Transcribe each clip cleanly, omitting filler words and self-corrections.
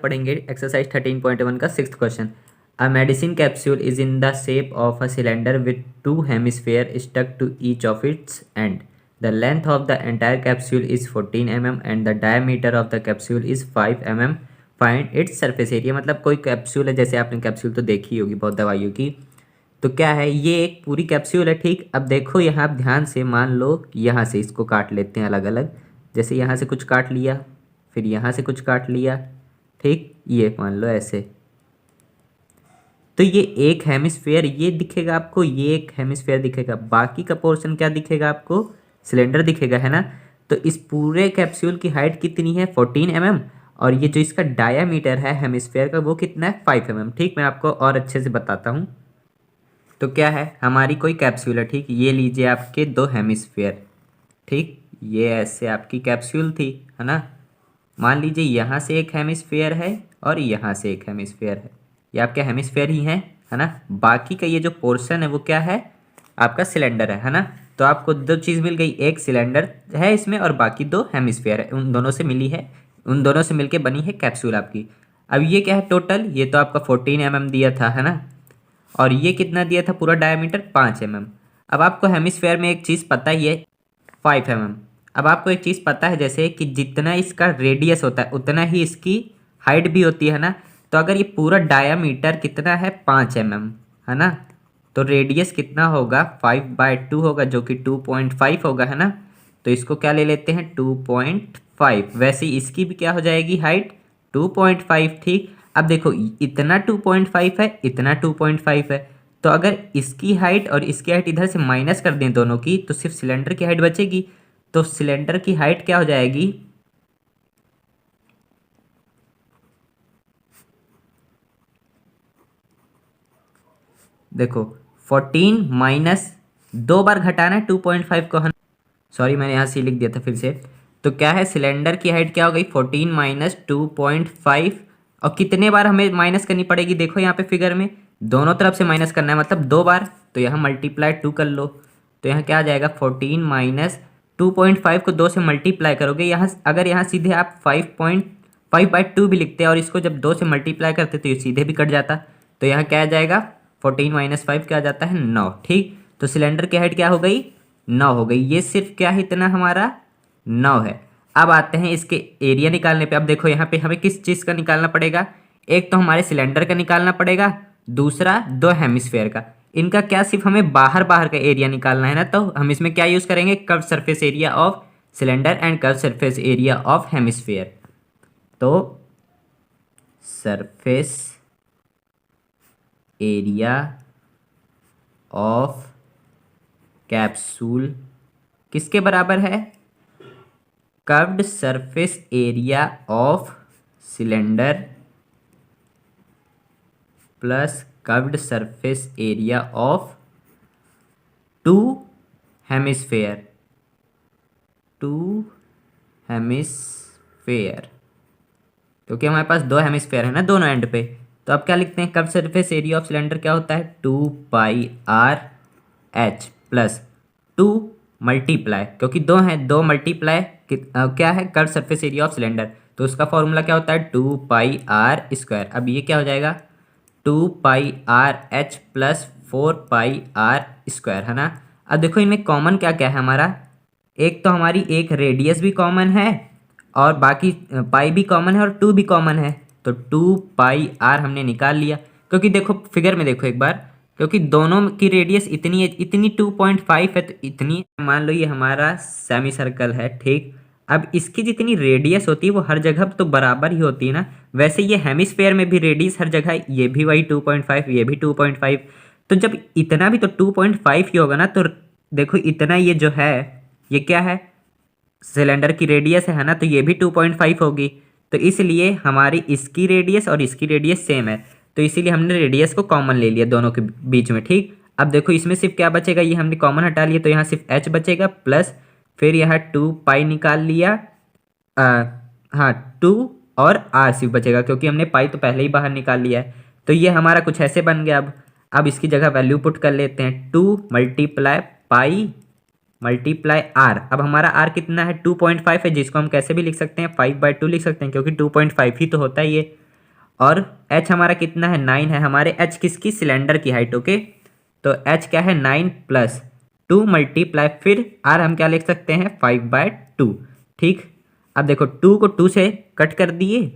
पढ़ेंगे एक्सरसाइज 13.1 का 6th question. A medicine capsule is in the shape of a cylinder with 2 hemisphere stuck to each of its end. The length of the entire capsule is 14 mm and the diameter of the capsule is 5 mm। Find its surface area. मतलब कोई capsule है, जैसे आपने capsule तो देखी होगी बहुत दवाइयों की, तो क्या है, ये एक पूरी कैप्सूल है। ठीक, अब देखो यहाँ आप ध्यान से मान लो, यहाँ से इसको काट लेते हैं अलग अलग। जैसे यहाँ से कुछ काट लिया, फिर यहाँ से कुछ काट लिया, ठीक, ये मान लो ऐसे। तो ये एक हेमिस्फेयर ये दिखेगा आपको, ये एक हेमिस्फेयर दिखेगा, बाकी का पोर्शन क्या दिखेगा आपको, सिलेंडर दिखेगा, है ना। तो इस पूरे कैप्सूल की हाइट कितनी है, 14 mm, और ये जो इसका डायामीटर है हेमिस्फेयर का वो कितना है, 5 mm। ठीक, मैं आपको और अच्छे से बताता हूँ। तो क्या है, हमारी कोई कैप्सूल है, ठीक, ये लीजिए आपके 2 हेमिस्फेयर, ठीक, ये ऐसे आपकी कैप्सूल थी, है ना। मान लीजिए यहाँ से एक हेमिस्फेयर है और यहाँ से एक हेमिस्फेयर है, ये आपके हेमिस्फेयर ही हैं, है ना। बाकी का ये जो पोर्शन है वो क्या है, आपका सिलेंडर है ना। तो आपको 2 चीज़ मिल गई, एक सिलेंडर है इसमें और बाकी 2 हेमिस्फेयर है, उन दोनों से मिली है, उन दोनों से मिलके बनी है कैप्सूल आपकी। अब ये क्या है टोटल, ये तो आपका 14 mm दिया था, है ना, और ये कितना दिया था पूरा डायमीटर, 5 mm। अब आपको हेमिस्फेयर में एक चीज़ पता ही है, 5 mm। अब आपको एक चीज़ पता है जैसे कि जितना इसका रेडियस होता है उतना ही इसकी हाइट भी होती है ना। तो अगर ये पूरा डायामीटर कितना है, 5 mm, है ना, तो रेडियस कितना होगा, 5/2 होगा, जो कि 2.5 होगा, है ना। तो इसको क्या ले लेते हैं, 2.5। वैसे ही इसकी भी क्या हो जाएगी हाइट, 2.5। ठीक, अब देखो इतना 2.5 है, इतना 2.5 है, तो अगर इसकी हाइट और इसकी हाइट इधर से माइनस कर दें दोनों की, तो सिर्फ सिलेंडर की हाइट बचेगी। तो सिलेंडर की हाइट क्या हो जाएगी, देखो 14 माइनस 2 बार घटाना है 2.5 को, है। सॉरी, मैंने यहाँ से लिख दिया था फिर से। तो क्या है, सिलेंडर की हाइट क्या हो गई, 14 माइनस 2.5। और कितने बार हमें माइनस करनी पड़ेगी, देखो यहाँ पे फिगर में दोनों तरफ से माइनस करना है, मतलब 2 बार। तो यहाँ मल्टीप्लाई 2 कर लो, तो यहाँ क्या आ जाएगा, 14 माइनस 2.5 को 2 से मल्टीप्लाई करोगे। यहाँ अगर यहाँ सीधे आप 5.5/2 भी लिखते हैं और इसको जब 2 से मल्टीप्लाई करते तो ये सीधे भी कट जाता। तो यहाँ क्या आ जाएगा, 14 माइनस 5 क्या आ जाता है, 9। ठीक, तो सिलेंडर की हाइट क्या हो गई, 9 हो गई। ये सिर्फ क्या है, इतना हमारा 9 है। अब आते हैं इसके एरिया निकालने पे। अब देखो यहाँ पे हमें किस चीज़ का निकालना पड़ेगा, एक तो हमारे सिलेंडर का निकालना पड़ेगा, दूसरा 2 हेमिस्फेयर का। इनका क्या, सिर्फ हमें बाहर बाहर का एरिया निकालना है ना। तो हम इसमें क्या यूज़ करेंगे, curve surface area of cylinder and curve surface area of hemisphere. तो सरफेस एरिया ऑफ कैप्सूल किसके बराबर है, curved surface area of cylinder plus curved surface area of 2 hemisphere, 2 hemisphere, क्योंकि हमारे पास 2 हेमिस्फेयर है ना दोनों एंड पे। तो अब क्या लिखते हैं, curve surface area of cylinder क्या होता है, 2πr/h प्लस 2 मल्टीप्लाई, क्योंकि 2 हैं, 2 मल्टीप्लाई क्या है, curve surface area of cylinder, तो उसका फॉर्मूला क्या होता है, 2πr²। अब ये क्या हो जाएगा, 2πrh प्लस 4πr², है ना। अब देखो इनमें कॉमन क्या क्या है हमारा, एक तो हमारी एक रेडियस भी कॉमन है और बाकी पाई भी कॉमन है और 2 भी कॉमन है। तो 2πr हमने निकाल लिया, क्योंकि देखो फिगर में देखो एक बार, क्योंकि दोनों की रेडियस इतनी है, इतनी 2.5 है, तो इतनी, मान लो ये हमारा सेमी सर्कल है, ठीक। अब इसकी जितनी रेडियस होती है वो हर जगह तो बराबर ही होती है ना। वैसे ये हेमिस्फेयर में भी रेडियस हर जगह, ये भी वही 2.5, ये भी 2.5। तो जब इतना भी तो 2.5 ही होगा ना, तो देखो इतना ये जो है ये क्या है, सिलेंडर की रेडियस है ना, तो ये भी 2.5 होगी। तो इसलिए हमारी इसकी रेडियस और इसकी रेडियस सेम है, तो इसीलिए हमने रेडियस को कॉमन ले लिया दोनों के बीच में, ठीक। अब देखो इसमें सिर्फ क्या बचेगा, ये हमने कॉमन हटा लिया, तो यहाँ सिर्फ h बचेगा, प्लस फिर यहाँ 2π निकाल लिया, हाँ 2 और r सिर्फ बचेगा, क्योंकि हमने पाई तो पहले ही बाहर निकाल लिया है। तो ये हमारा कुछ ऐसे बन गया। अब इसकी जगह वैल्यू पुट कर लेते हैं, 2 मल्टीप्लाई पाई मल्टीप्लाई आर। अब हमारा आर कितना है, 2.5 है, जिसको हम कैसे भी लिख सकते हैं, 5/2 लिख सकते हैं, क्योंकि 2.5 ही तो होता है ये। और h हमारा कितना है 9 है, हमारे h किसकी, सिलेंडर की हाइट। ओके, तो h क्या है 9 प्लस 2 मल्टीप्लाई, फिर r हम क्या लिख सकते हैं 5/2। ठीक, अब देखो 2 को 2 से कट कर दिए,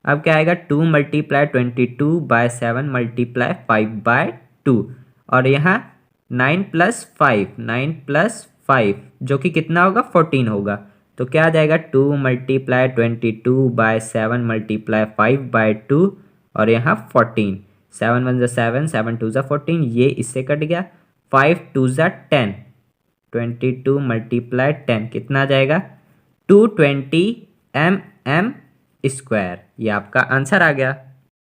अब क्या आएगा 2 मल्टीप्लाई 22/7 मल्टीप्लाई 5/2, और यहाँ 9 + 5 जो कि कितना होगा 14 होगा। तो क्या आ जाएगा 2 मल्टीप्लाई 22/7 मल्टीप्लाई 5/2 और यहाँ 14, 7 1 7, 7 2 14, ये इससे कट गया, 5 2 10, 22 मल्टीप्लाई 10 कितना आ जाएगा 220 mm²। ये आपका आंसर आ गया।